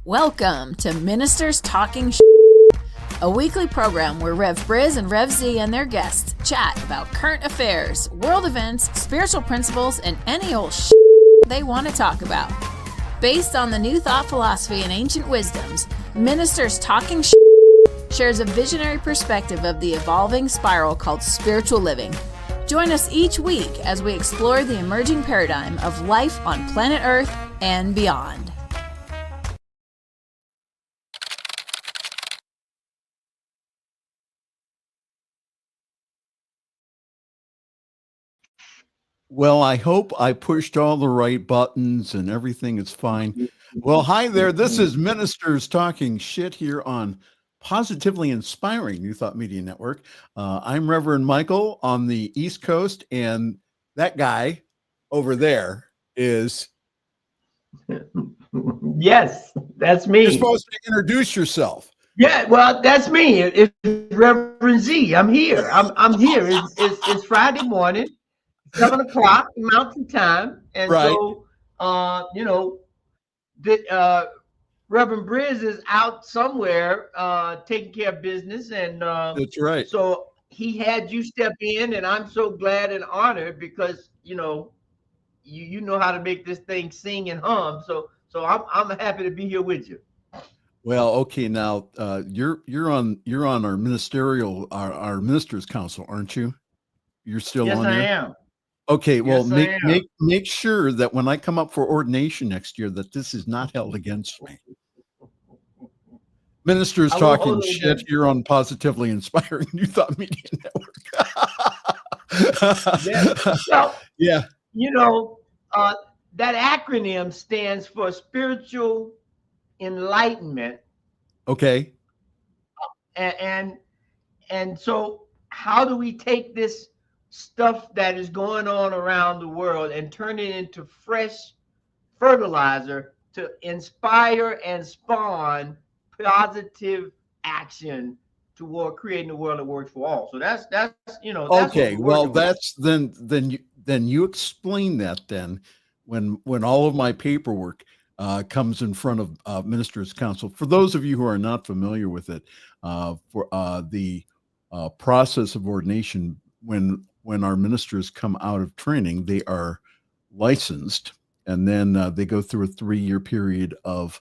Welcome to Ministers Talking a weekly program where Rev Briz and Rev Z and their guests chat about current affairs, world events, spiritual principles, and any old they want to talk about. Based on the New Thought philosophy and ancient wisdoms, Ministers Talking shares a visionary perspective of the evolving spiral called spiritual living. Join us each week as we explore the emerging paradigm of life on planet Earth and beyond. Well, I hope I pushed all the right buttons and everything is fine. Well, hi there. This is Ministers Talking Shit here on Positively Inspiring New Thought Media Network. I'm Reverend Michael on the East Coast, and that guy over there is... Yes, that's me. You're supposed to introduce yourself. Yeah, well, that's me. It's Reverend Z. I'm here. I'm here. It's Friday morning, 7 o'clock Mountain Time, and Right. so Reverend Briz is out somewhere taking care of business, and That's right. So he had you step in, and I'm so glad and honored because you know how to make this thing sing and hum. So I'm happy to be here with you. Well, okay, now you're on our ministerial our ministers council, aren't you? You're still yes, on there? I am. Okay, well, Yes, make sure that when I come up for ordination next year, that this is not held against me. Ministers Talking Shit here on Positively Inspiring New Thought Media Network. Well, yeah. That acronym stands for Spiritual Enlightenment. Okay. And so how do we take this stuff that is going on around the world and turn it into fresh fertilizer to inspire and spawn positive action toward creating a world that works for all? So that's okay. Well, that's then you explain that then when all of my paperwork comes in front of Ministers Council. For those of you who are not familiar with it, for the process of ordination, when our ministers come out of training, they are licensed, and then they go through a 3-year period of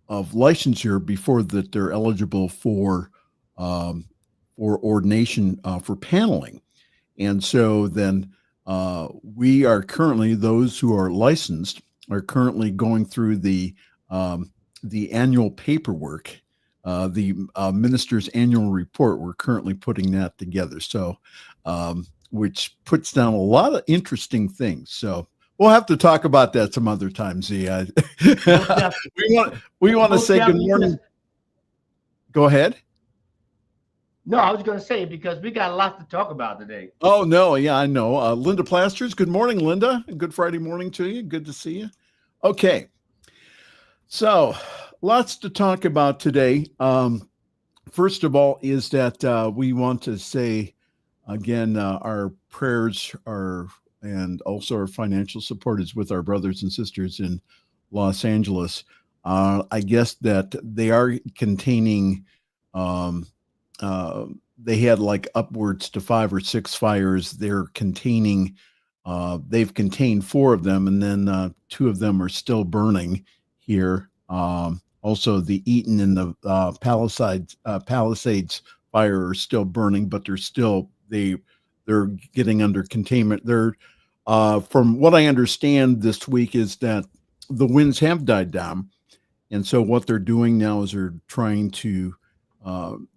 licensure before that they're eligible for ordination for paneling. And so then we are currently, those who are licensed are currently going through the annual paperwork, the minister's annual report. We're currently putting that together. So, which puts down a lot of interesting things. So we'll have to talk about that some other time, Z. we want to say good morning. Go ahead. No, I was going to say, because we got a lot to talk about today. Oh, no. Yeah, I know. Linda Plasters. Good morning, Linda. Good Friday morning to you. Good to see you. Okay. So lots to talk about today. First of all is that we want to say, again, our prayers are, and also our financial support is with our brothers and sisters in Los Angeles. I guess that they are containing... they had like upwards to 5 or 6 fires. They're containing, they've contained 4 of them, and then 2 of them are still burning here. Also, the Eaton and the Palisades fire are still burning, but they're getting under containment. They're, from what I understand this week, is that the winds have died down, and so what they're doing now is they're trying to...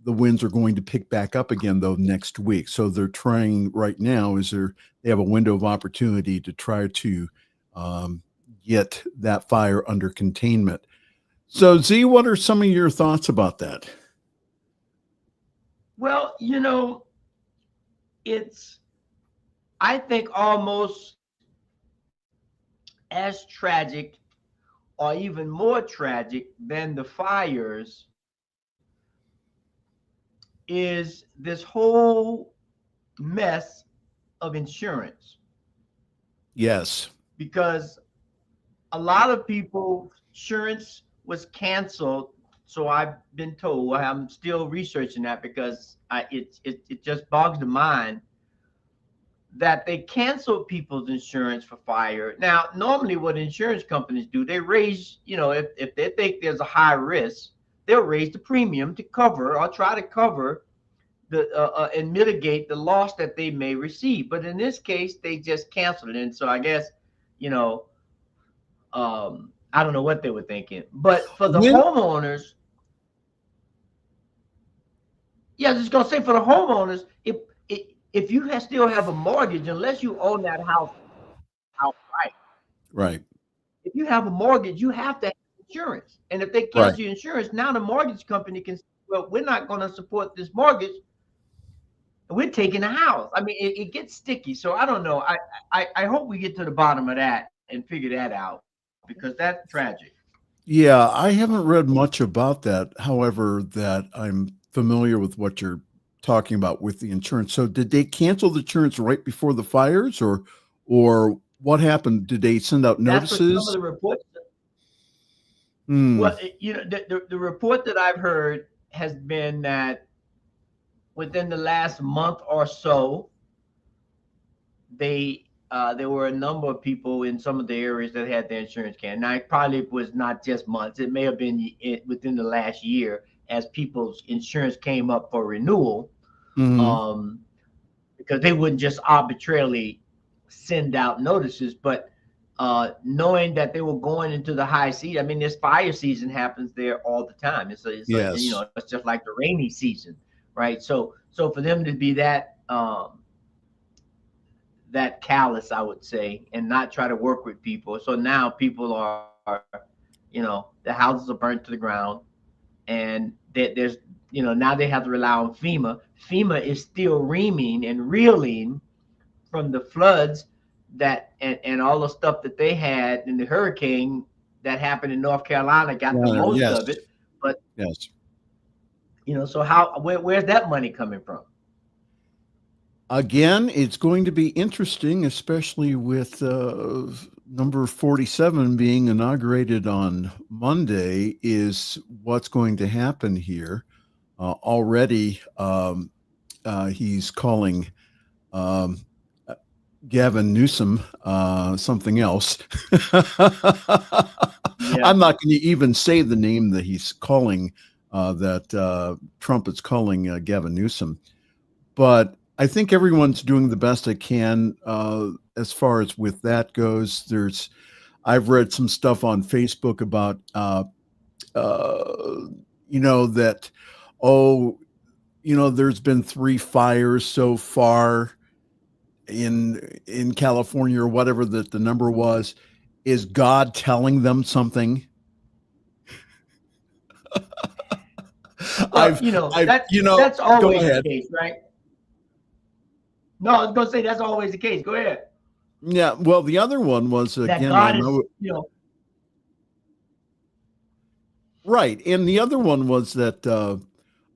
the winds are going to pick back up again, though, next week. So they're trying right now they have a window of opportunity to try to get that fire under containment. So, Z, what are some of your thoughts about that? Well, it's, I think, almost as tragic or even more tragic than the fires is this whole mess of insurance. Yes. Because a lot of people, insurance was canceled. So I've been told. I'm still researching that because it just bogs the mind that they canceled people's insurance for fire. Now, normally what insurance companies do, they raise, if they think there's a high risk, they'll raise the premium to cover or try to cover the and mitigate the loss that they may receive. But in this case, they just canceled it. And so I guess, you know, I don't know what they were thinking. But for the homeowners, yeah, I was just gonna say for the homeowners, if you still have a mortgage, unless you own that house outright, Right. if you have a mortgage, you have to have insurance. And if they cancel your insurance, now the mortgage company can say, well, we're not going to support this mortgage. We're taking the house. I mean, it gets sticky. So I don't know. I hope we get to the bottom of that and figure that out, because that's tragic. Yeah, I haven't read much about that. However, that I'm familiar with what you're talking about with the insurance. So did they cancel the insurance right before the fires, or what happened? Did they send out notices? That's what some of the reports. Well, the report that I've heard has been that within the last month or so, there were a number of people in some of the areas that had their insurance canceled. Now, it probably was not just months. It may have been within the last year as people's insurance came up for renewal, because they wouldn't just arbitrarily send out notices. But knowing that they were going into the high season, I mean, this fire season happens there all the time. It's it's just like the rainy season, right? So for them to be that that callous, I would say, and not try to work with people. So now people are, the houses are burnt to the ground, and there's, now they have to rely on FEMA. FEMA is still reaming and reeling from the floods that and all the stuff that they had in the hurricane that happened in North Carolina, got the most of it. But so where's that money coming from? Again, it's going to be interesting, especially with number 47 being inaugurated on Monday, is what's going to happen here. Already, he's calling Gavin Newsom something else. I'm not going to even say the name that he's calling, that Trump is calling Gavin Newsom. But I think everyone's doing the best they can as far as with that goes. I've read some stuff on Facebook about, that, there's been 3 fires so far in California, or whatever that the number was. Is God telling them something? Well, that's always the case, right? No, I was going to say that's always the case. Go ahead. Yeah. Well, the other one was, again, right. And the other one was that the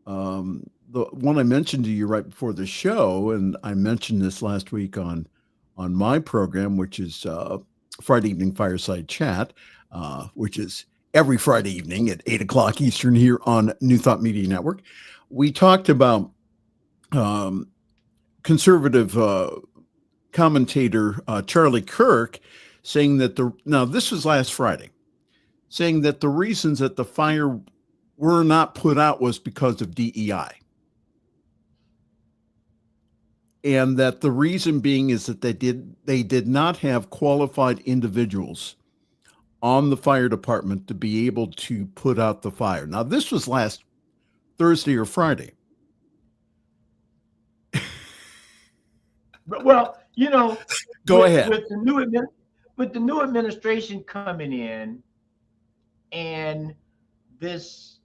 one I mentioned to you right before the show, and I mentioned this last week on my program, which is Friday Evening Fireside Chat, which is every Friday evening at 8:00 Eastern here on New Thought Media Network. We talked about conservative commentator Charlie Kirk saying that this was last Friday, saying that the reasons that the fire were not put out was because of DEI. And that the reason being is that they did not have qualified individuals on the fire department to be able to put out the fire. Now, this was last Thursday or Friday. Well, go ahead. With the new administration coming in, and this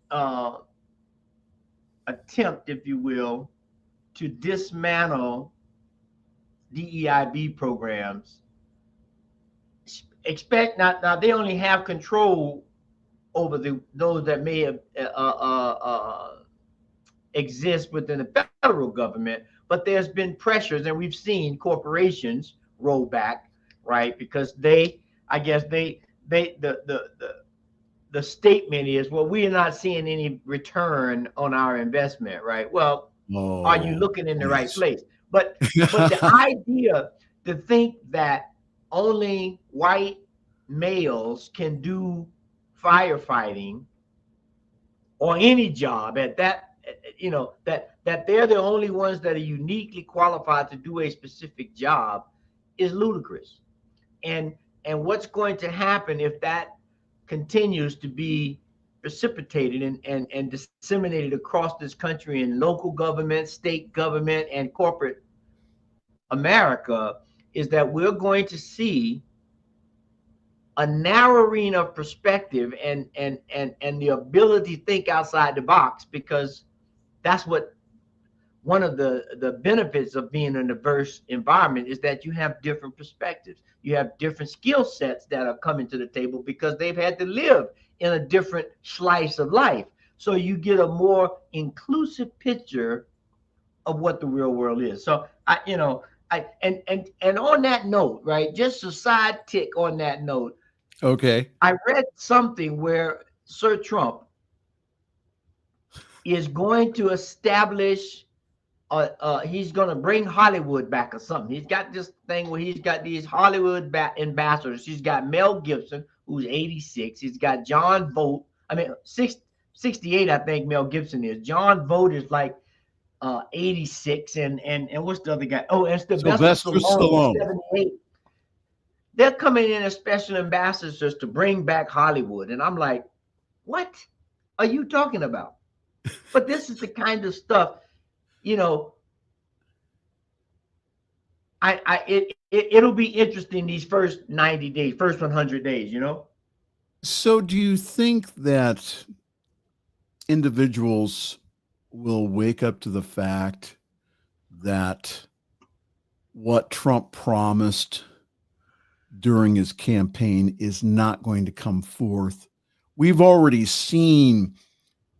attempt, if you will, to dismantle DEIB programs, expect now they only have control over those that may have exist within the federal government. But there's been pressures, and we've seen corporations roll back, right? Because the the statement is, well, we are not seeing any return on our investment, right? Well, are you Oh, looking in the right please. place? But the idea to think that only white males can do firefighting or any job at that, that they're the only ones that are uniquely qualified to do a specific job is ludicrous. And and what's going to happen if that continues to be precipitated and disseminated across this country in local government, state government, and corporate America is that we're going to see a narrowing of perspective and the ability to think outside the box, because that's what one of the benefits of being in a diverse environment is, that you have different perspectives. You have different skill sets that are coming to the table because they've had to live in a different slice of life. So you get a more inclusive picture of what the real world is. So and on that note, right, just a side tick on that note, Okay. I read something where Sir Trump is going to establish he's going to bring Hollywood back or something. He's got this thing where he's got these Hollywood ambassadors. He's got Mel Gibson, who's 86. He's got John Vogt. I mean, 68, I think Mel Gibson is. John Vogt is like 86. And what's the other guy? Oh, and Sylvester Sylvester Stallone, Stallone. 78. They're coming in as special ambassadors to bring back Hollywood. And I'm like, what are you talking about? But this is the kind of stuff, you know, it'll be interesting these first 90 days, first 100 days, you know? So do you think that individuals will wake up to the fact that what Trump promised during his campaign is not going to come forth? We've already seen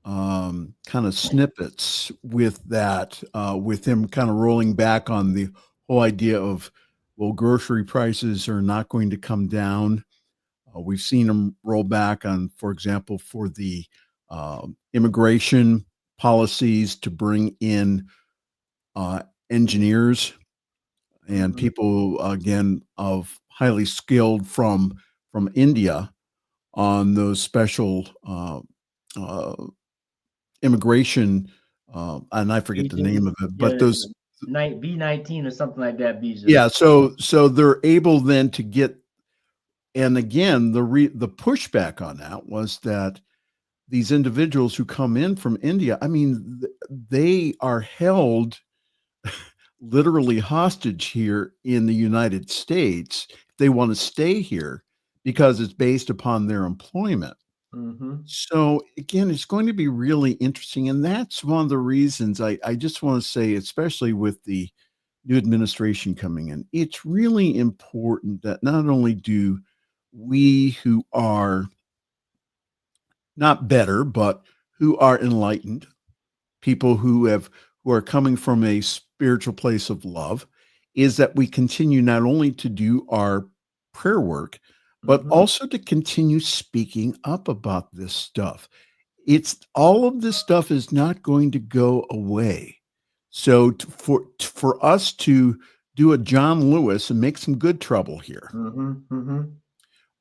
kind of snippets with that, with him kind of rolling back on the whole idea of, well, grocery prices are not going to come down. We've seen him roll back on, for example, for the immigration policies to bring in engineers and people, again, of highly skilled from India on those special immigration, and I forget the name of it, but those, B-19 or something like that. Visa. yeah. So they're able then to get, and again, the pushback on that was that these individuals who come in from India, I mean, they are held literally hostage here in the United States. They want to stay here because it's based upon their employment. So again, it's going to be really interesting. And that's one of the reasons I just want to say, especially with the new administration coming in, it's really important that not only do we who are not better, but who are enlightened, people who are coming from a spiritual place of love, is that we continue not only to do our prayer work, but also to continue speaking up about this stuff. It's all of this stuff is not going to go away. So for us to do a John Lewis and make some good trouble here,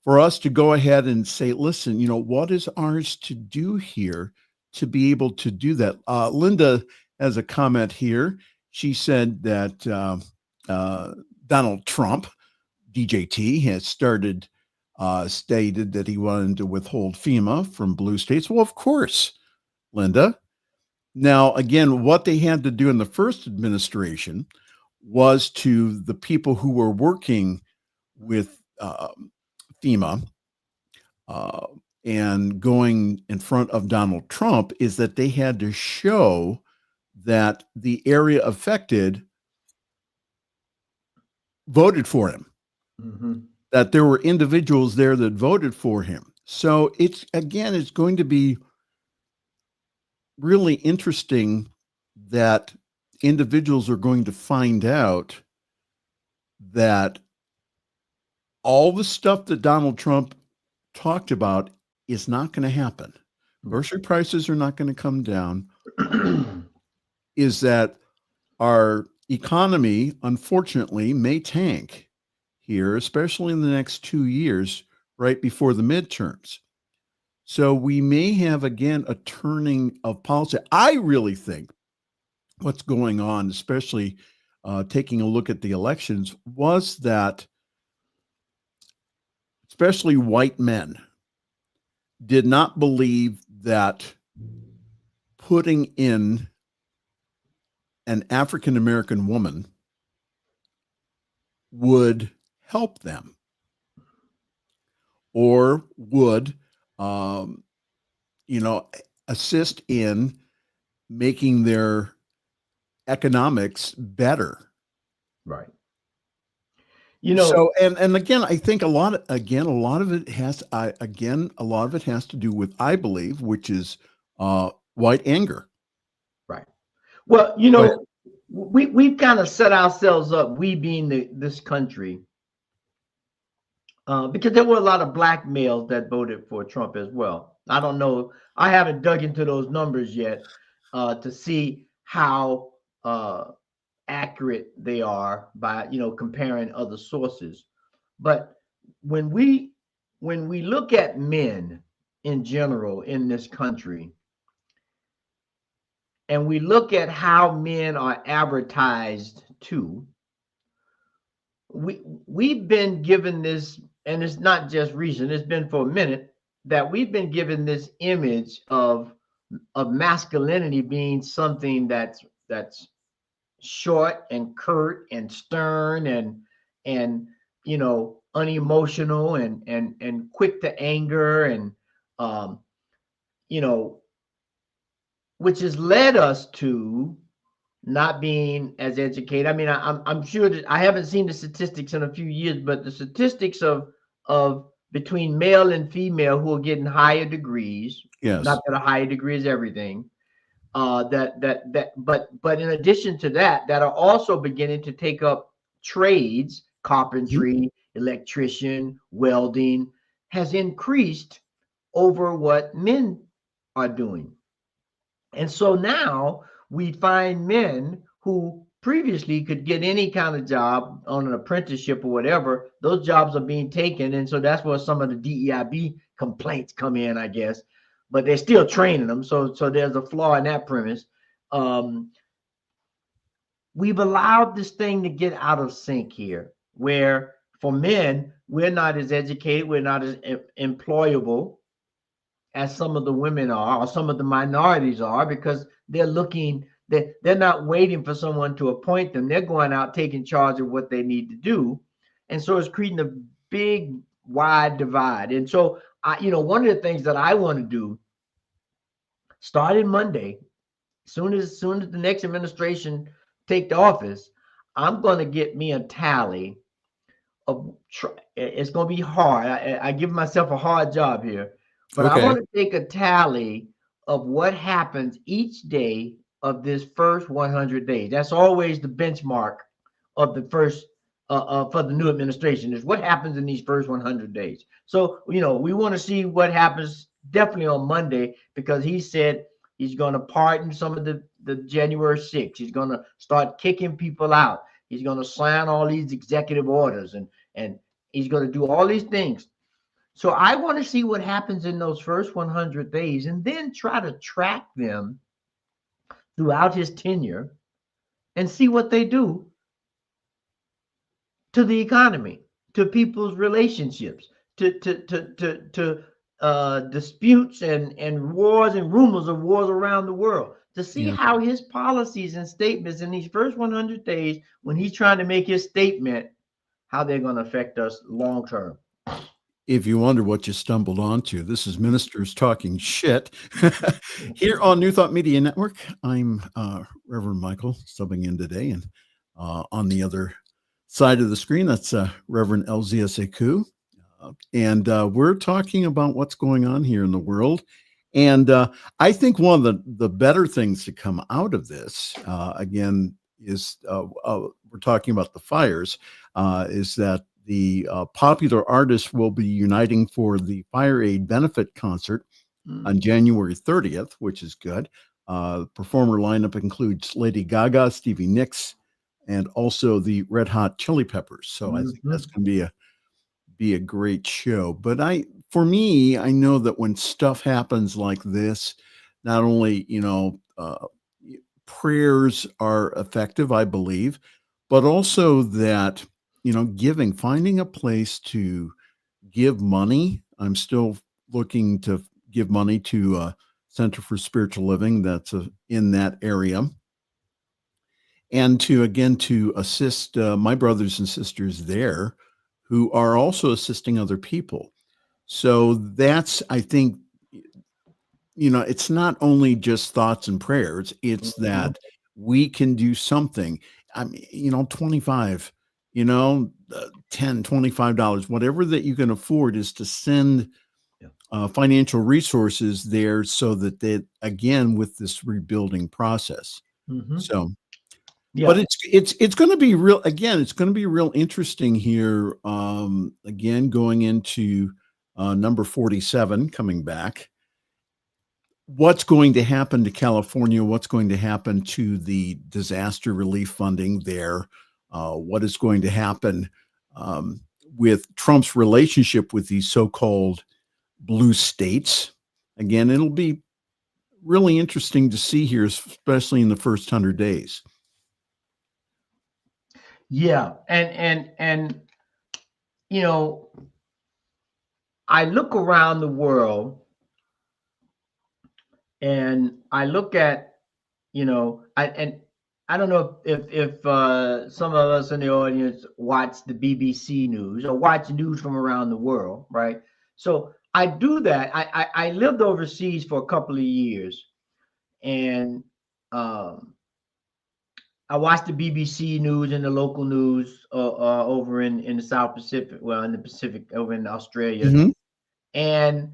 for us to go ahead and say, listen, what is ours to do here to be able to do that? Linda has a comment here. She said that Donald Trump, DJT, has stated that he wanted to withhold FEMA from blue states. Well, of course, Linda. Now, again, what they had to do in the first administration was to the people who were working with FEMA and going in front of Donald Trump, is that they had to show that the area affected voted for him, that there were individuals there that voted for him. So it's going to be really interesting that individuals are going to find out that all the stuff that Donald Trump talked about is not going to happen. Grocery prices are not going to come down. Is that our economy, unfortunately, may tank here, especially in the next 2 years, right before the midterms. So we may have, again, a turning of policy. I really think what's going on, especially taking a look at the elections, was that especially white men did not believe that putting in an African-American woman would help them or would, assist in making their economics better. Right. So, and again, I think a lot of it has to do with, I believe, which is white anger. Right. Well, we've kind of set ourselves up, we being this country, because there were a lot of black males that voted for Trump as well. I don't know. I haven't dug into those numbers yet to see how accurate they are by comparing other sources. But when we look at men in general in this country, and we look at how men are advertised to, we've been given this, and it's not just recent, it's been for a minute, that we've been given this image of masculinity being something that's short and curt and stern and unemotional and quick to anger and which has led us to not being as educated. I mean, I'm sure that I haven't seen the statistics in a few years, but the statistics of between male and female who are getting higher degrees. Yes. Not that a higher degree is everything. But in addition to that are also beginning to take up trades, carpentry, electrician, welding, has increased over what men are doing. And so now we find men who previously could get any kind of job on an apprenticeship or whatever. Those jobs are being taken. And so that's where some of the DEIB complaints come in, I guess. But they're still training them. So there's a flaw in that premise. We've allowed this thing to get out of sync here, where for men, we're not as educated, we're not as employable as some of the women are, or some of the minorities are, because they're not waiting for someone to appoint them. They're going out taking charge of what they need to do. And so it's creating a big, wide divide. And so one of the things that I want to do, starting Monday, soon as the next administration take the office, I'm going to get me a tally of. It's going to be hard. I give myself a hard job here, but okay. I want to take a tally of what happens each day of this first 100 days. That's always the benchmark of the first for the new administration, is what happens in these first 100 days. So, we want to see what happens definitely on Monday, because he said he's going to pardon some of the January 6th. He's going to start kicking people out. He's going to sign all these executive orders and he's going to do all these things. So I want to see what happens in those first 100 days and then try to track them throughout his tenure and see what they do to the economy, to people's relationships, to disputes and wars and rumors of wars around the world, to see how his policies and statements in these first 100 days, when he's trying to make his statement, how they're going to affect us long term. If you wonder what you stumbled onto, this is Ministers Talking Shit here on New Thought Media Network. I'm Reverend Michael, subbing in today, and on the other side of the screen, that's Reverend Elzia Sekou. And we're talking about what's going on here in the world. And I think one of the better things to come out of this, again, is we're talking about the fires, is that The popular artists will be uniting for the Fire Aid benefit concert on January 30th, which is good. Performer lineup includes Lady Gaga, Stevie Nicks, and also the Red Hot Chili Peppers. So I think that's going to be a great show. But for me, I know that when stuff happens like this, not only, prayers are effective, I believe, but also that, finding a place to give money. I'm still looking to give money to a Center for Spiritual Living that's in that area. And to assist my brothers and sisters there who are also assisting other people. So that's, I think, it's not only just thoughts and prayers, it's that we can do something. I mean, 25, 10, $25, whatever that you can afford is to send financial resources there so that they, again, with this rebuilding process. So, but it's going to be real, again, it's going to be real interesting here. Again, going into number 47 coming back. What's going to happen to California? What's going to happen to the disaster relief funding there? What is going to happen with Trump's relationship with these so-called blue states? Again, it'll be really interesting to see here, especially in the first 100 days. Yeah. And I look around the world and I look at, I don't know if some of us in the audience watch the BBC news or watch news from around the world, right? So I do that. I lived overseas for a couple of years, and I watched the BBC news and the local news over in the South Pacific, well, in the Pacific, over in Australia, and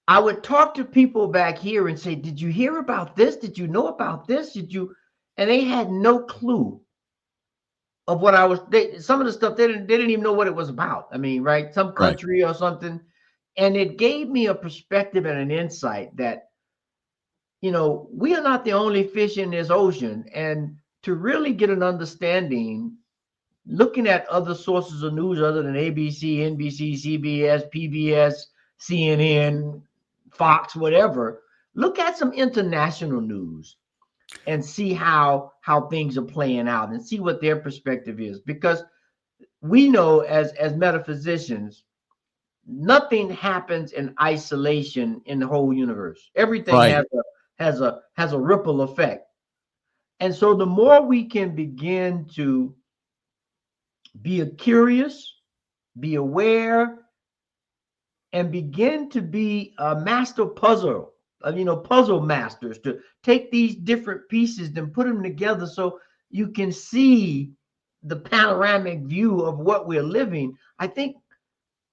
I would talk to people back here and say, "Did you hear about this? Did you know about this? Did you?" And they had no clue of what I was. Some of the stuff they didn't even know what it was about. I mean, right? Some country or something, and it gave me a perspective and an insight that, we are not the only fish in this ocean, and to really get an understanding, looking at other sources of news other than ABC, NBC, CBS, PBS, CNN, Fox, whatever, look at some international news and see how things are playing out and see what their perspective is. Because we know as metaphysicians, nothing happens in isolation in the whole universe. Everything has a ripple effect. And so the more we can begin to be curious, be aware, and begin to be a master puzzle, puzzle masters, to take these different pieces and put them together so you can see the panoramic view of what we're living. I think,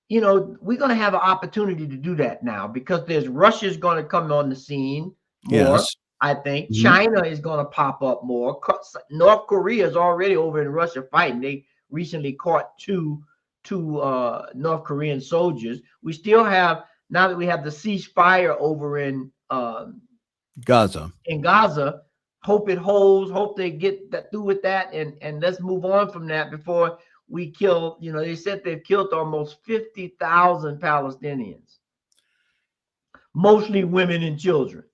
we're going to have an opportunity to do that now because Russia's going to come on the scene more. Yes. I think China is going to pop up more. North Korea is already over in Russia fighting. They recently caught two North Korean soldiers. We still have, now that we have the ceasefire over in Gaza. Hope it holds, hope they get that through with that, and let's move on from that before we kill, they said they've killed almost 50,000 Palestinians, mostly women and children.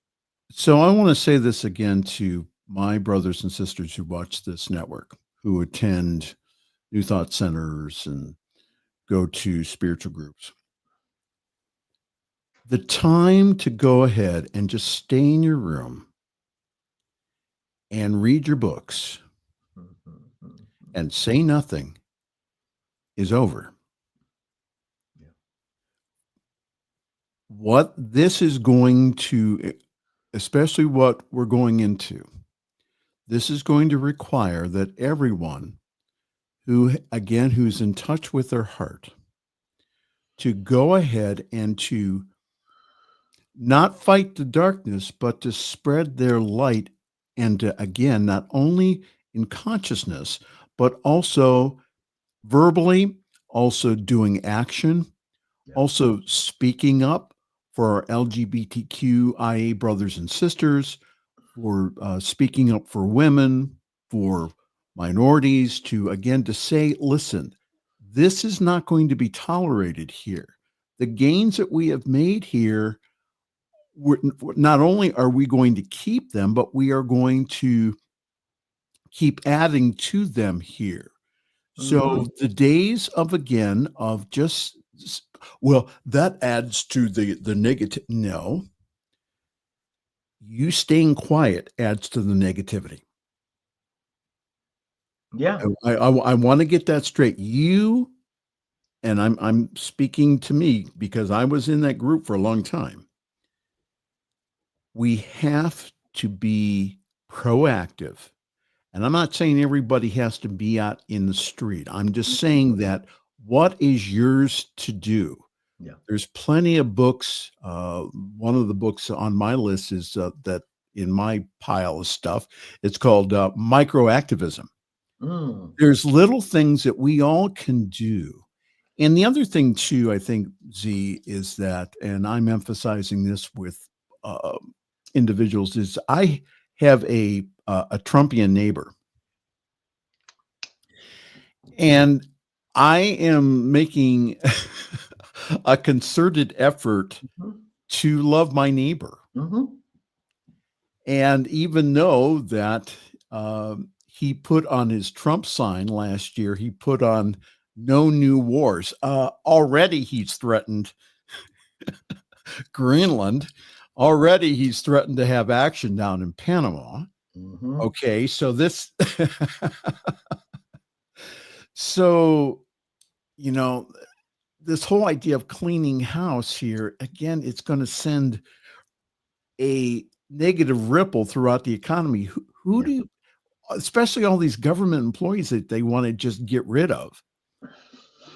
So I want to say this again to my brothers and sisters who watch this network, who attend New Thought Centers and go to spiritual groups. The time to go ahead and just stay in your room and read your books and say nothing is over. Yeah. What this is going to, especially what we're going into, this is going to require that everyone who's in touch with their heart, to go ahead and to not fight the darkness, but to spread their light, and to, again, not only in consciousness, but also verbally, also doing action, Yeah. also speaking up for our LGBTQIA brothers and sisters, for speaking up for women, for minorities, to again to say, listen, this is not going to be tolerated here. The gains that we have made here, not only are we going to keep them, but we are going to keep adding to them here. So the days of again of just, well, that adds to the negative. No, you staying quiet adds to the negativity. Yeah. I want to get that straight. You, and I'm speaking to me because I was in that group for a long time. We have to be proactive. And I'm not saying everybody has to be out in the street. I'm just saying that what is yours to do? Yeah. There's plenty of books. One of the books on my list is that in my pile of stuff. It's called Microactivism. There's little things that we all can do. And the other thing too, I think, Z, is that, and I'm emphasizing this with individuals, is I have a Trumpian neighbor, and I am making a concerted effort to love my neighbor, and even know that he put on his Trump sign last year, he put on "No New Wars." Already he's threatened Greenland. Already he's threatened to have action down in Panama. Okay, so this, so, you know, this whole idea of cleaning house here, again, it's going to send a negative ripple throughout the economy. Who do you, especially all these government employees that they want to just get rid of?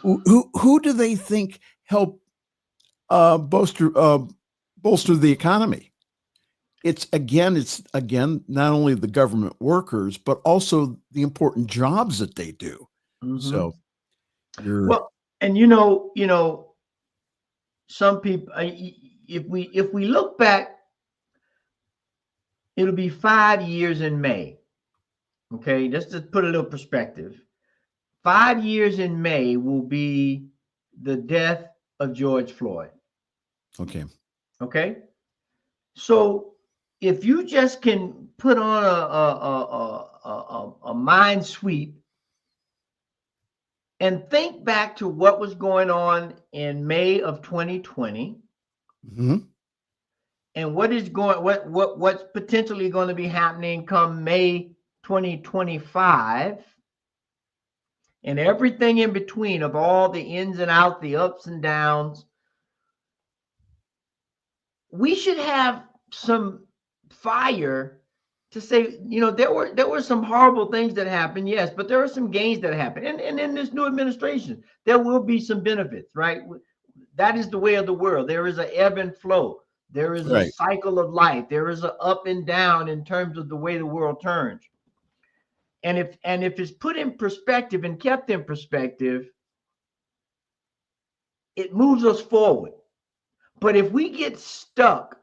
Who do they think help bolster the economy? It's again not only the government workers, but also the important jobs that they do. So well, and some people, if we look back, it'll be 5 years in May. Okay, just to put a little perspective, 5 years in May will be the death of George Floyd. Okay. So if you just can put on a mind sweep and think back to what was going on in May of 2020, and what's potentially going to be happening come May 2025, and everything in between of all the ins and outs, the ups and downs, we should have some fire to say, there were some horrible things that happened, yes, but there are some gains that happened. And in this new administration, there will be some benefits, right? That is the way of the world. There is an ebb and flow. There is a cycle of life. There is an up and down in terms of the way the world turns. And if it's put in perspective and kept in perspective, it moves us forward. But if we get stuck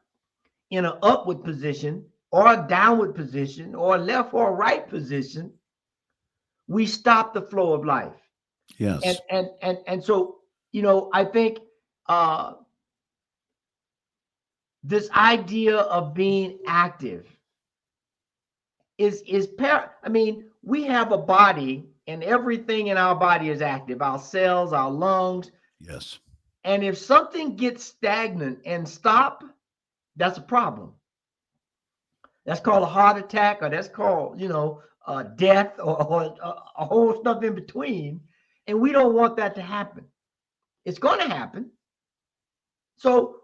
in an upward position or a downward position or a left or right position, we stop the flow of life. Yes. And so, I think this idea of being active I mean, we have a body, and everything in our body is active. Our cells, our lungs. Yes. And if something gets stagnant and stop, that's a problem. That's called a heart attack, or that's called, death, or a whole stuff in between. And we don't want that to happen. It's going to happen. So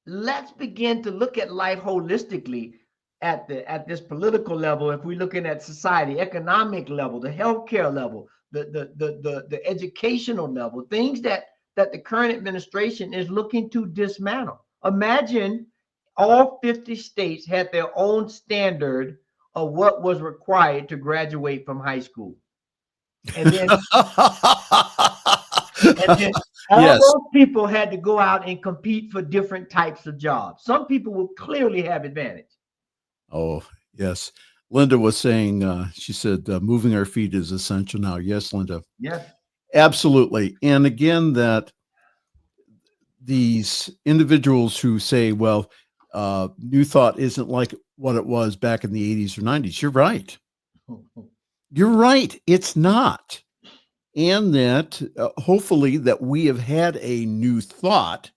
let's begin to look at life holistically at this political level. If we're looking at society, economic level, the healthcare level, the educational level, things that the current administration is looking to dismantle. Imagine all 50 states had their own standard of what was required to graduate from high school. And then and then all Yes. those people had to go out and compete for different types of jobs. Some people will clearly have advantage. Oh, yes. Linda was saying, she said, moving our feet is essential now. Yes, Linda. Yeah. Absolutely. And again, that these individuals who say, well, New Thought isn't like what it was back in the 80s or 90s. You're right. You're right. It's not. And that hopefully that we have had a new thought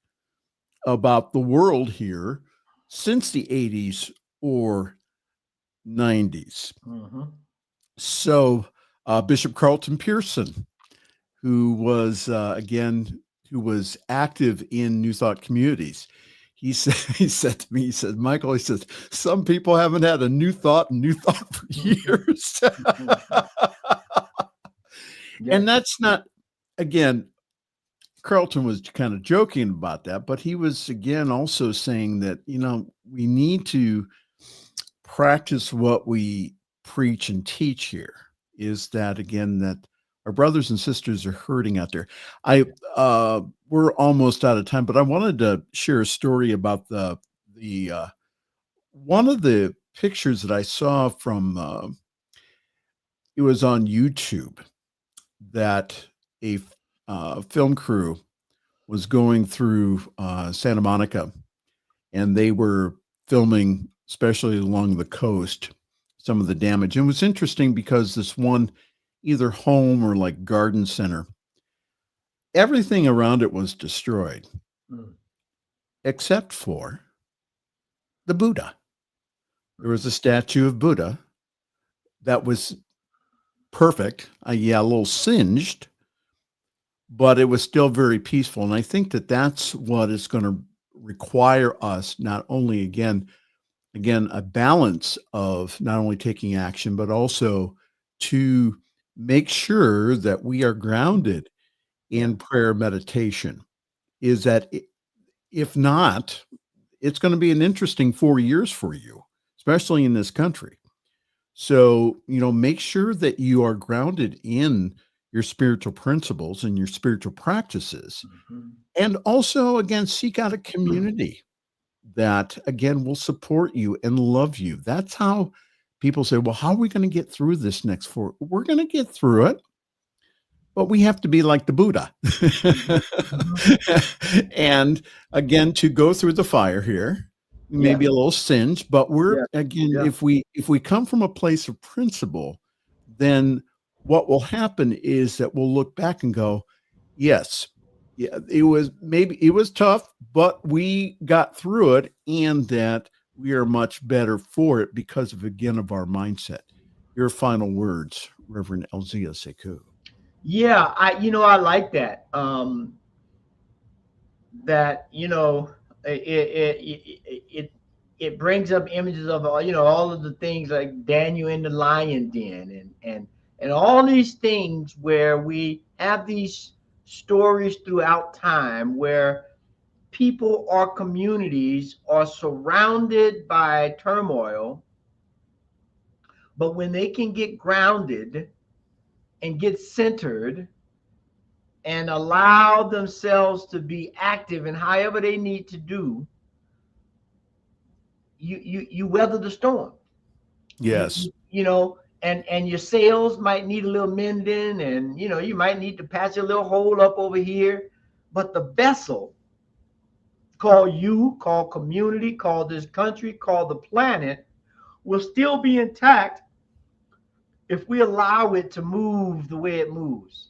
about the world here since the 80s or 90s. Mm-hmm. So Bishop Carlton Pearson, who was who was active in New Thought communities, he said to me, he said, Michael, he says, some people haven't had a new thought for years. Yeah. And that's not, again, Carlton was kind of joking about that, but he was again also saying that, we need to practice what we preach and teach here. Is that again that our brothers and sisters are hurting out there. We're almost out of time, but I wanted to share a story about the one of the pictures that I saw from it was on YouTube, that a film crew was going through Santa Monica, and they were filming, especially along the coast, some of the damage. And it was interesting because this one, either home or like garden center, everything around it was destroyed, except for the Buddha. There was a statue of Buddha that was perfect. Yeah, a little singed, but it was still very peaceful. And I think that that's what is going to require us, not only again, a balance of not only taking action, but also to make sure that we are grounded in prayer meditation. Is that if not, it's going to be an interesting 4 years for you, especially in this country. So, make sure that you are grounded in your spiritual principles and your spiritual practices. Mm-hmm. And also, again, seek out a community that, again, will support you and love you. That's how people say, well, how are we going to get through this next 4? We're going to get through it, but we have to be like the Buddha. And again, to go through the fire here, maybe a little singed, but we're again, if we come from a place of principle, then what will happen is that we'll look back and go, yes, it was tough, but we got through it, and that we are much better for it because of our mindset. Your final words, Reverend Elzia Sekou. Yeah, I like that. That it brings up images of all of the things like Daniel in the lion den, and all these things where we have these stories throughout time where people or communities are surrounded by turmoil, but when they can get grounded and get centered and allow themselves to be active in however they need to do, you weather the storm. Yes. And your sails might need a little mending, and you might need to patch a little hole up over here, but the vessel, called community, called this country, called the planet, will still be intact if we allow it to move the way it moves.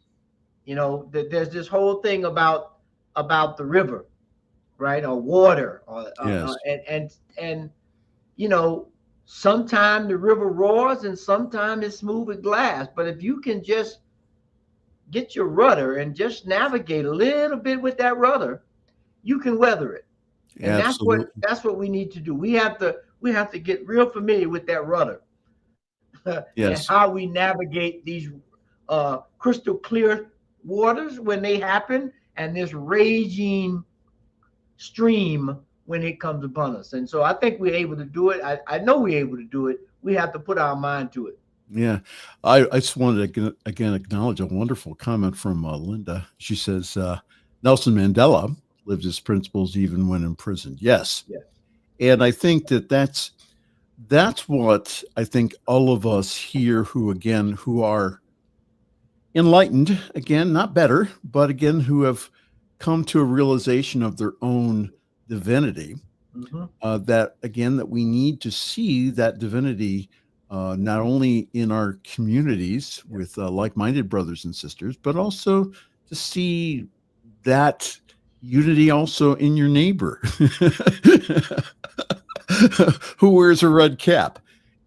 There's this whole thing about the river, right, or water, or Yes. and sometimes the river roars and sometimes it's smooth as glass. But if you can just get your rudder and just navigate a little bit with that rudder, you can weather it. And Absolutely. that's what we need to do. We have to get real familiar with that rudder and Yes. how we navigate these crystal clear waters when they happen, and this raging stream when it comes upon us. And so I think we're able to do it. I know we're able to do it. We have to put our mind to it. Yeah. I just wanted to again acknowledge a wonderful comment from Linda. She says, Nelson Mandela lived his principles even when imprisoned. Yes. Yes. And I think that's what I think all of us here who are enlightened, again, not better, but again, who have come to a realization of their own divinity, that again, that we need to see that divinity not only in our communities with like-minded brothers and sisters, but also to see that unity also in your neighbor who wears a red cap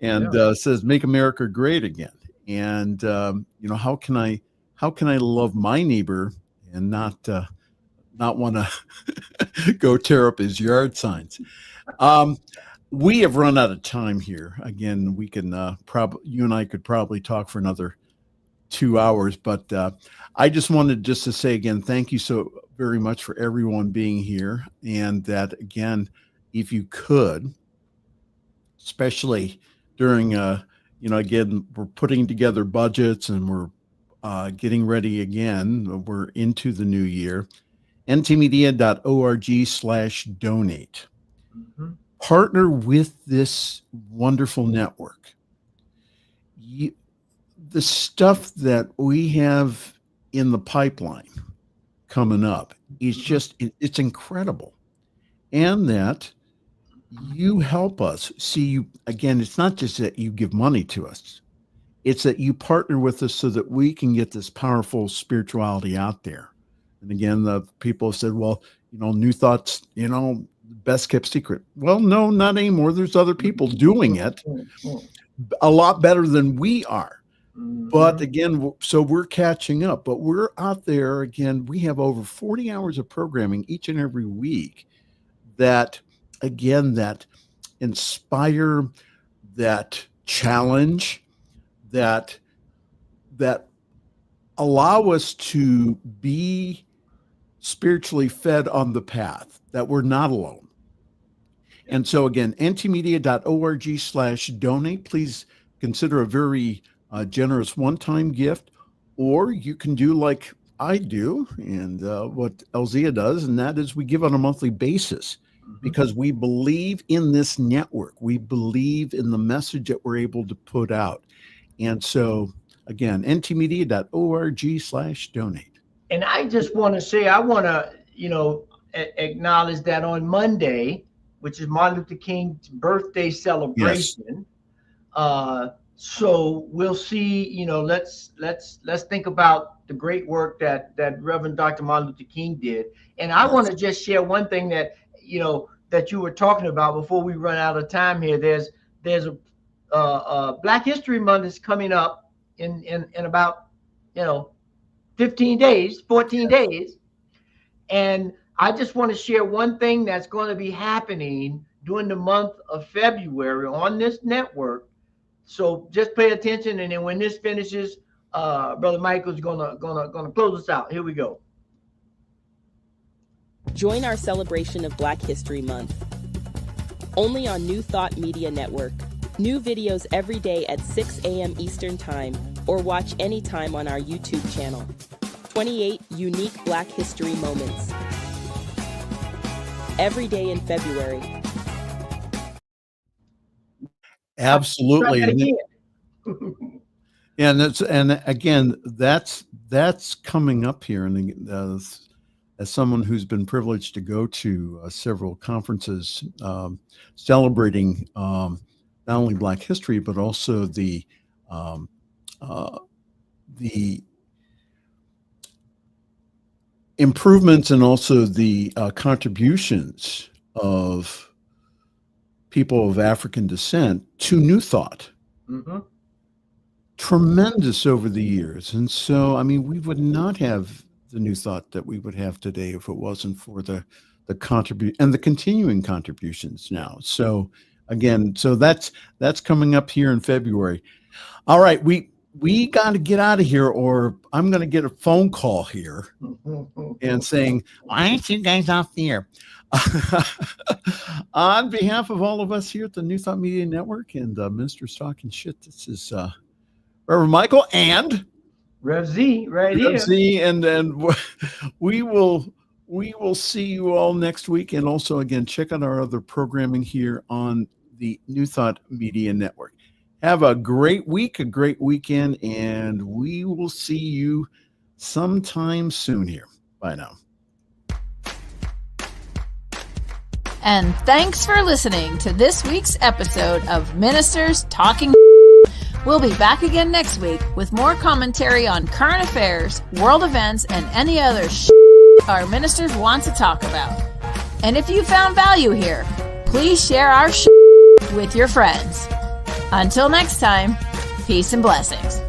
and says, "Make America great again." And how can I love my neighbor and not want to go tear up his yard signs? We have run out of time here. Again, we can you and I could probably talk for another 2 hours, but I just wanted just to say again, thank you so very much for everyone being here. And that again, if you could, especially during, again, we're putting together budgets and we're getting ready again. We're into the new year. ntmedia.org/donate. Partner with this wonderful network. The stuff that we have in the pipeline coming up is just, it's incredible. And that you help us see, again, it's not just that you give money to us, it's that you partner with us so that we can get this powerful spirituality out there. And again, the people have said, well, New Thoughts, best kept secret. Well, no, not anymore. There's other people doing it a lot better than we are. But again, so we're catching up, but we're out there again. We have over 40 hours of programming each and every week that, again, that inspire, that challenge, that allow us to be spiritually fed on the path, that we're not alone. And so again, ntmedia.org/donate. Please consider a very generous one-time gift, or you can do like I do and what Elzia does, and that is we give on a monthly basis because we believe in this network. We believe in the message that we're able to put out. And so again, ntmedia.org/donate. And I just want to say, I want to, acknowledge that on Monday, which is Martin Luther King's birthday celebration, so we'll see, let's think about the great work that Reverend Dr. Martin Luther King did. And I want to just share one thing that, that you were talking about before we run out of time here. There's a Black History Month is coming up in about, 15 days, 14 days. And I just want to share one thing that's going to be happening during the month of February on this network. So just pay attention, and then when this finishes, Brother Michael's gonna close us out. Here we go. Join our celebration of Black History Month. Only on New Thought Media Network. New videos every day at 6 a.m. Eastern Time, or watch anytime on our YouTube channel. 28 unique Black History moments. Every day in February. Absolutely. And again, that's coming up here. And as someone who's been privileged to go to several conferences celebrating not only Black history, but also the improvements and also the contributions of people of African descent to New Thought. Tremendous over the years. And so, I mean, we would not have the New Thought that we would have today if it wasn't for the contribute and the continuing contributions now. So again, so that's coming up here in February. All right, we got to get out of here, or I'm going to get a phone call here and saying, why aren't you guys off the air? On behalf of all of us here at the New Thought Media Network and Ministers Talking Shit, this is Reverend Michael and Rev Z right Rev here. Z, and we will see you all next week. And also, again, check out our other programming here on the New Thought Media Network. Have a great week, a great weekend, and we will see you sometime soon here. Bye now. And thanks for listening to this week's episode of Ministers Talking. We'll be back again next week with more commentary on current affairs, world events, and any other our ministers want to talk about. And if you found value here, please share our with your friends. Until next time, peace and blessings.